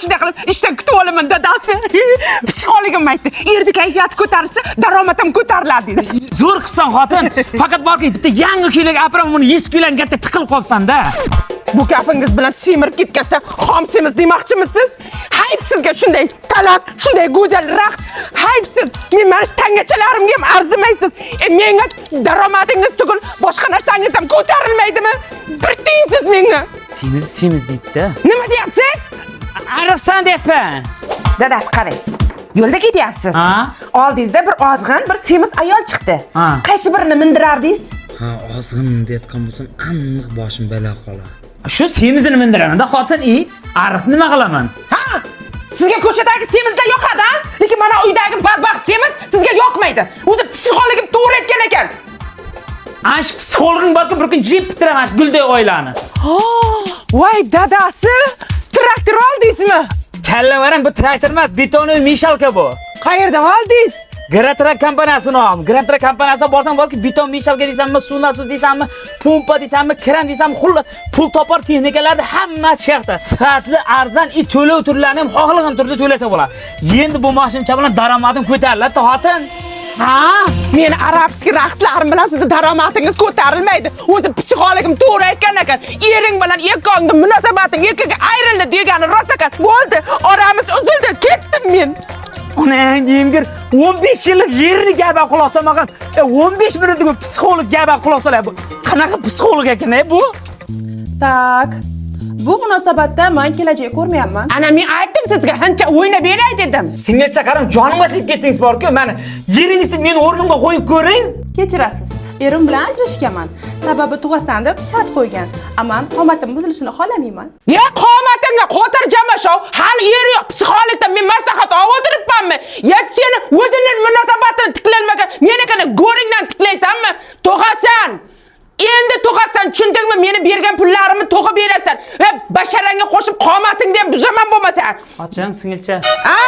shunday qilib ishdan kutib olaman dadasi. Psixologim aytdi, erni kayfiyati ko'tarilsa, daromadim ko'tariladi dedi. Zo'r qilsan xotin. Faqat borki bitta yangi ko'ylak apram uni eski ko'ylakka katta tiqilib qolsan-da. Bu gapingiz bilan semirib ketgansa, xomsimiz demoqchimisiz? Hayb sizga shunday talab, shunday go'zal raqs. Haybsiz. Men mana shu tangachalarimga ham arzimaysiz. Menga daromadingiz tugul, boshqa narsangiz ham ko'tarilmaydimi? Bir tiyinsiz menga. Semiz deydi-da. Nima deyapsiz? Ariqsan deyapman. Dadasi qarang. Yo'lda ketyapsiz. Oldingizda bir ozg'in, bir semiz ayol chiqdi. Qaysi birini mindirardingiz? Ha, ozg'in deyotgan bo'lsam, aniq boshim balo qolar. Shu semizini mindiraman-da xotin, ariq nima qilaman? Ha! Sizga ko'chadagi semizlar yoqadi, lekin mana uydagi badbaxt semiz sizga yoqmaydi. O'zi psixologim to'g'ri aytgan ekan. Ash psixologing borku bir kun jip bitiraman Gulday oilani. Voy dadasi, traktor oldingizmi? Kallavaram bu traktor emas, betonoy mishalka bu. Qayerdan oldingiz? Gratrak kompaniyasini oldim. Gratrak kompaniyasiga borsam borki, beton mishalka deysanmi, suv nasos deysanmi, pompa deysanmi, kran deysanmi, xullas pul topar texnikalarni hammasi shartda. Sifatli, arzon, to'lov turlarini ham xohlagan turda to'lasa bo'ladi. Endi bu mashincha bilan daromadim ko'tariladi, xotin. Ha, meni arabskiy raqslarim bilan sizni daromadingiz ko'tarilmaydi. O'zi psixologim to'g'ri aytgan ekan. Ering bilan erkakning munosabating erkakka ayrildi degani rost ekan. Bo'ldi, oramiz uzildi, ketdim men. Ona yengir 15 yillik yerni gaba quloqsamagan. 15 minutlik psixolog gaba quloqsalar bu. Qanaqa psixolog ekan bu? Tak. Bu munosabatda men kelajak ko'rmayapman. Ana men aytdim sizga, ancha o'ynab beray dedim. Singilcha qarang, jonimga tegib ketdingiz borku, meni yeringizni men o'rnimga qo'yib ko'ring. Kechirasiz. Erim bilan ajrashganman. Sababi tug'asan deb shart qo'ygan. Ammo qomatim buzilishini xohlamayman. Ya qomatingga xotirjamashov, hali eri yo'q psixologdan men maslahat oldiribmanmi? Yoki seni o'zining munosabatini tiklanmagan, menikini go'ringdan tiklaysanmi? Tug'asan. Endi tug'asan, tushundingmi? Meni bergan pullarimni to'g'ib berasan. Va basharangga qo'shib qomatingni ham buzaman bo'lmasa. Oching singilcha. Ha?